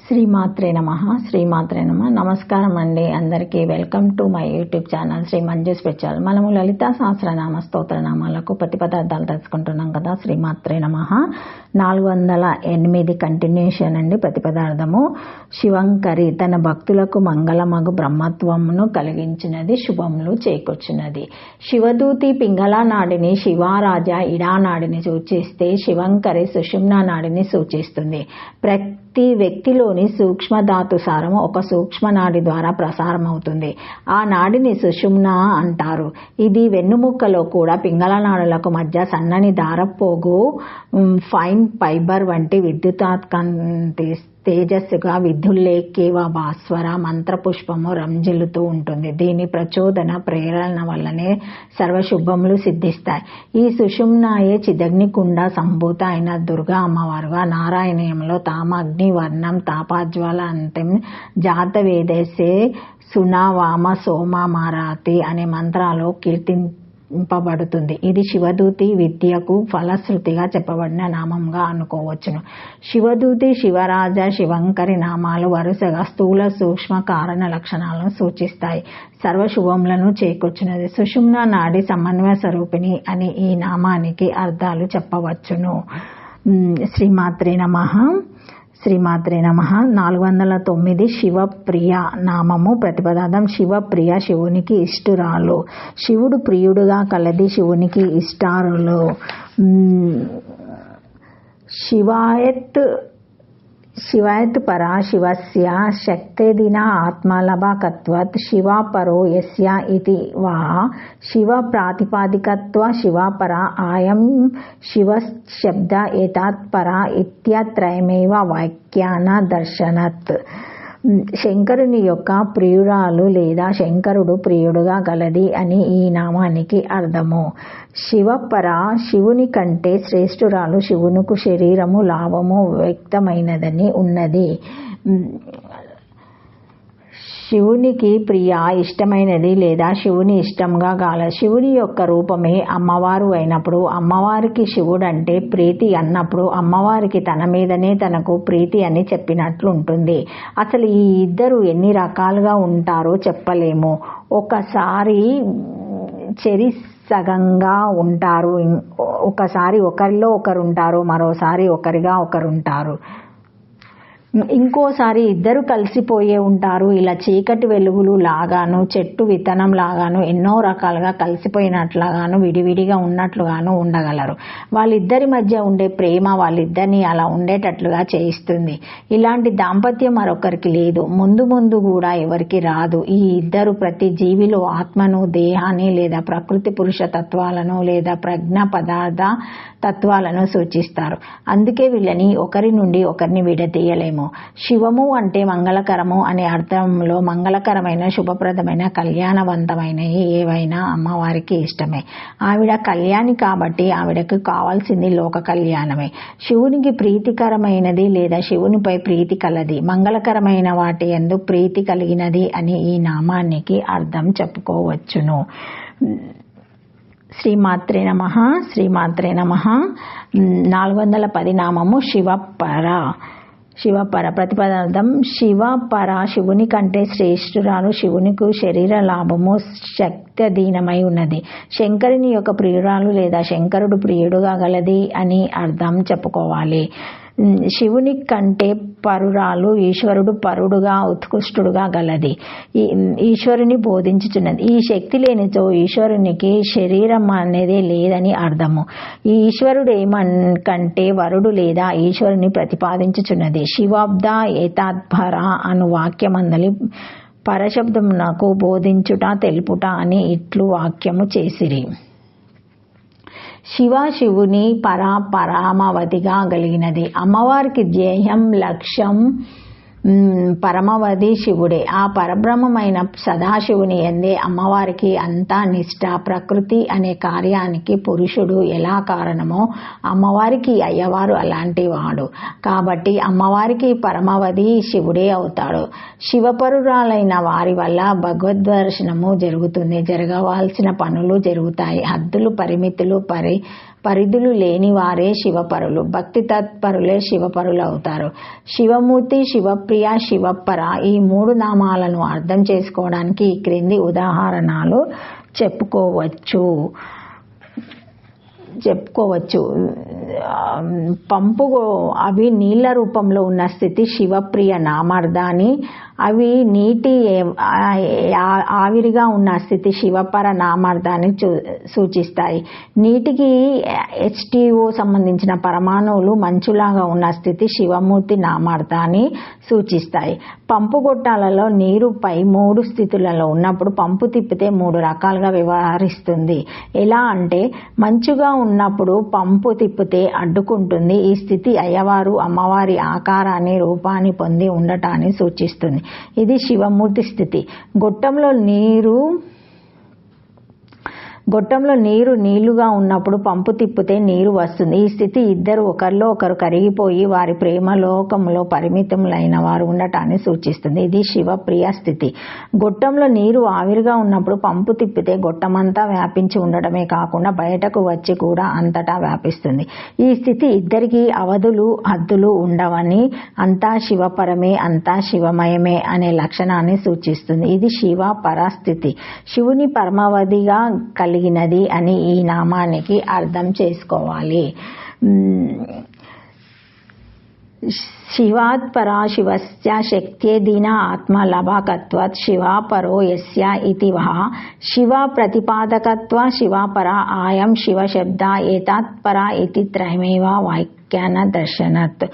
శ్రీమాత్రే నమః. శ్రీమాత్రే నమః. నమస్కారం అండి అందరికీ. Welcome to my YouTube channel Sri Manju special. మనము లలితా సహస్రనామ స్తోత్రనామాలకు ప్రతిపదార్థాలు తెలుసుకుంటున్నాం కదా. శ్రీమాత్రే నమః. 408 కంటిన్యూషన్ అండి. ప్రతిపదార్థము శివంకరి తన భక్తులకు మంగళమగు బ్రహ్మత్వమును కలిగించినది, శుభములు చేకూర్చున్నది. శివదూతి పింగళ నాడిని, శివారాజ ఇడా నాడిని సూచిస్తే శివంకరి సుషుమ్నా నాడిని సూచిస్తుంది. ప్రతి వ్యక్తిలోని సూక్ష్మధాతు సారము ఒక సూక్ష్మనాడి ద్వారా ప్రసారం అవుతుంది. ఆ నాడిని సుషుమ్న అంటారు. ఇది వెన్నుముక్కలో కూడా పింగళ నాడులకు మధ్య సన్నని దారపోగు, ఫైన్ ఫైబర్ వంటి విద్యుతాత్కాంతి తేజస్సుగా విద్యుల్లేఖేవ భాస్వర మంత్రపుష్పము రంజిల్లుతూ ఉంటుంది. దీని ప్రచోదన ప్రేరణ వల్లనే సర్వశుభములు సిద్ధిస్తాయి. ఈ సుషుమ్నాయే చిదగ్నికుండ సంభూత అయిన దుర్గా అమ్మవారుగా నారాయణీయంలో తామ అగ్ని వర్ణం తాపాజ్వాల అంతం జాత వేదేశే సునావామ సోమామారాతి అనే మంత్రాలు కీర్తింపబడుతుంది. ఇది శివదూతి విద్యకు ఫలశ్రుతిగా చెప్పబడిన నామంగా అనుకోవచ్చును. శివదూతి, శివరాజ, శివంకరి నామాలు వరుసగా స్థూల సూక్ష్మ కారణ లక్షణాలను సూచిస్తాయి. సర్వశుభములను చేకూర్చున్నది. సుషుమ్నా నాడి సమన్వయ స్వరూపిణి అని ఈ నామానికి అర్థాలు చెప్పవచ్చును. శ్రీమాత్రే నమః. శ్రీమాత్రే నమః. 409 శివప్రియ నామము. ప్రతిపదార్థం శివప్రియ శివునికి ఇష్టురాలు. శివుడు ప్రియుడుగా కలది, శివునికి ఇష్టారులు. శివాయత్ పరా శివస్య శక్తేదిన ఆత్మలభకత్వత్ శివాపరో యస్య ఇతి వా శివ ప్రాతిపాదికత్వ శివాపర ఆయం శివశబ్ద ఏతాత్ పర ఇత్యత్రయమేవ వాక్యాన దర్శనత్. శంకరుని యొక్క ప్రియురాలు లేదా శంకరుడు ప్రియుడుగా గలది అని ఈ నామానికి అర్థము. శివపర శివుని కంటే శ్రేష్ఠురాలు, శివునికి శరీరము లాభము వ్యక్తమైనదని ఉన్నది. శివునికి ప్రియ ఇష్టమైనది లేదా శివుని ఇష్టంగా గాల. శివుని యొక్క రూపమే అమ్మవారు అయినప్పుడు అమ్మవారికి శివుడంటే ప్రీతి అన్నప్పుడు అమ్మవారికి తన మీదనే తనకు ప్రీతి అని చెప్పినట్లు ఉంటుంది. అసలు ఈ ఇద్దరు ఎన్ని రకాలుగా ఉంటారో చెప్పలేము. ఒకసారి సగంగా ఉంటారు, ఒకసారి ఒకరిలో ఒకరు ఉంటారు, మరోసారి ఒకరిగా ఒకరు ఉంటారు, ఇంకోసారి ఇద్దరు కలిసిపోయే ఉంటారు. ఇలా చీకటి వెలుగులు లాగాను, చెట్టు విత్తనం లాగాను, ఎన్నో రకాలుగా కలిసిపోయినట్లుగాను, విడివిడిగా ఉన్నట్లుగాను ఉండగలరు. వాళ్ళిద్దరి మధ్య ఉండే ప్రేమ వాళ్ళిద్దరిని అలా ఉండేటట్లుగా చేయిస్తుంది. ఇలాంటి దాంపత్యం మరొకరికి లేదు, ముందు ముందు కూడా ఎవరికి రాదు. ఈ ఇద్దరు ప్రతి జీవిలో ఆత్మను, దేహాన్ని లేదా ప్రకృతి పురుష తత్వాలను లేదా ప్రజ్ఞ పదార్థ తత్వాలను సూచిస్తారు. అందుకే వీళ్ళని ఒకరి నుండి ఒకరిని విడదీయలేము. శివము అంటే మంగళకరము అనే అర్థంలో మంగళకరమైన, శుభప్రదమైన, కళ్యాణవంతమైన ఏవైనా అమ్మవారికి ఇష్టమే. ఆవిడ కళ్యాణి కాబట్టి ఆవిడకు కావాల్సింది లోక కళ్యాణమే. శివునికి ప్రీతికరమైనది లేదా శివునిపై ప్రీతి కలది, మంగళకరమైన వాటి యందు ప్రీతి కలిగినది అని ఈ నామానికి అర్థం చెప్పుకోవచ్చును. శ్రీమాత్రే నమః. శ్రీమాత్రే నమః. 410 నామము శివపర. శివపర ప్రతిపదార్థం శివపర శివుని కంటే శ్రేష్ఠురాలు, శివునికి శరీర లాభము శక్త్యధీనమై ఉన్నది. శంకరుని యొక్క ప్రియురాలు లేదా శంకరుడు ప్రియుడుగా గలది అని అర్థం చెప్పుకోవాలి. శివుని కంటే పరురాలు, ఈశ్వరుడు పరుడుగా ఉత్కృష్టుడుగా గలది, ఈశ్వరుని బోధించుచున్నది. ఈ శక్తి లేనితో ఈశ్వరునికి శరీరం అనేది లేదని అర్థము. ఈ ఈశ్వరుడు కంటే వరుడు లేదా ఈశ్వరుని ప్రతిపాదించుచున్నది. శివాబ్ద ఏతాత్పర అను వాక్యమందలి పరశబ్దమునకు బోధించుట, తెలుపుట అని ఇట్లు వాక్యము చేసిరి. శివుని పరామవధిగా కలిగినది. అమ్మవారికి ధ్యేయం, లక్ష్యం, పరమవధి శివుడే. ఆ పరబ్రహ్మమైన సదాశివుని యందే అమ్మవారికి అంతా నిష్ఠ. ప్రకృతి అనే కార్యానికి పురుషుడు ఎలా కారణమో అమ్మవారికి అయ్యవారు అలాంటి వాడు కాబట్టి అమ్మవారికి పరమవధి శివుడే అవుతాడు. శివపరురాలైన వారి వల్ల భగవద్దర్శనము జరుగుతుంది, జరగవలసిన పనులు జరుగుతాయి, హద్దులు పరిమితులు పరిధులు లేని వారే శివపరులు, భక్తి తత్పరులే శివపరులు అవుతారు. శివమూర్తి, శివప్రియ, శివపర ఈ 3 నామాలను అర్థం చేసుకోవడానికి ఈ క్రింది ఉదాహరణలు చెప్పుకోవచ్చు. పంపు అవి నీళ్ల రూపంలో ఉన్న స్థితి శివప్రియ నామార్థాన్ని, అవి నీటి ఆవిరిగా ఉన్న స్థితి శివపర నామార్థాన్ని సూచిస్తాయి. నీటికి H2O సంబంధించిన పరమాణువులు మంచులాగా ఉన్న స్థితి శివమూర్తి నామార్థాన్ని సూచిస్తాయి. పంపు గొట్టాలలో నీరు పై 3 స్థితులలో ఉన్నప్పుడు పంపు తిప్పితే 3 రకాలుగా వ్యవహరిస్తుంది. ఎలా అంటే మంచుగా ఉన్నప్పుడు పంపు తిప్పితే అడ్డుకుంటుంది. ఈ స్థితి అయ్యవారు అమ్మవారి ఆకారాన్ని రూపాన్ని పొంది ఉండటాన్ని సూచిస్తుంది. ఇది శివమూర్తి స్థితి. గొట్టంలో నీరు నీళ్లుగా ఉన్నప్పుడు పంపు తిప్పితే నీరు వస్తుంది. ఈ స్థితి ఇద్దరు ఒకరిలో ఒకరు కరిగిపోయి వారి ప్రేమ లోకంలో పరిమితములైన వారు ఉండటాన్ని సూచిస్తుంది. ఇది శివప్రియ స్థితి. గొట్టంలో నీరు ఆవిరిగా ఉన్నప్పుడు పంపు తిప్పితే గొట్టమంతా వ్యాపించి ఉండటమే కాకుండా బయటకు వచ్చి కూడా అంతటా వ్యాపిస్తుంది. ఈ స్థితి ఇద్దరికి అవధులు హద్దులు ఉండవని, అంతా శివపరమే, అంతా శివమయమే అనే లక్షణాన్ని సూచిస్తుంది. ఇది శివ పరస్థితి. శివుని పరమావధిగా కలిగినది అని ఈ నామానికి అర్థం చేసుకోవాలి. శివాత్ పరా శివస్య శక్త్యేదీన ఆత్మలభకత్వాత్ శివాపరో యస్య ఇతి వహ శివ ప్రతిపాదకత్వ శివాపర ఆయం శివశబ్ద ఏతాత్ పర ఇతి త్రయమేవ వాక్యాన దర్శనత్.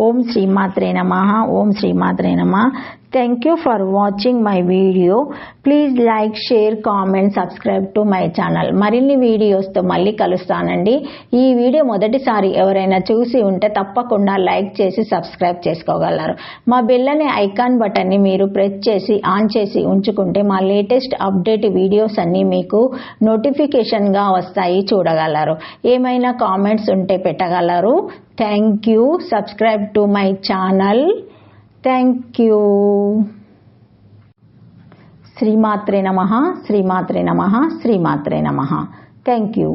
ఓం శ్రీమాత్రే నమః. ఓం శ్రీమాత్రే నమః. Thank you for watching my video. Please like, share, comment, subscribe to my channel. మరిన్ని వీడియోస్తో మళ్ళీ కలుస్తానండి. ఈ వీడియో మొదటిసారి ఎవరైనా చూసి ఉంటే తప్పకుండా లైక్ చేసి సబ్స్క్రైబ్ చేసుకోగలరు. మా బెల్ అనే ఐకాన్ బటన్ని మీరు ప్రెస్ చేసి ఆన్ చేసి ఉంచుకుంటే మా లేటెస్ట్ అప్డేట్ వీడియోస్ అన్నీ మీకు నోటిఫికేషన్గా వస్తాయి, చూడగలరు. ఏమైనా కామెంట్స్ ఉంటే పెట్టగలరు. Thank you. Subscribe to my channel. Thank you. శ్రీమాత్రే నమః. శ్రీమాత్రే నమః. శ్రీమాత్రే నమః. Thank you.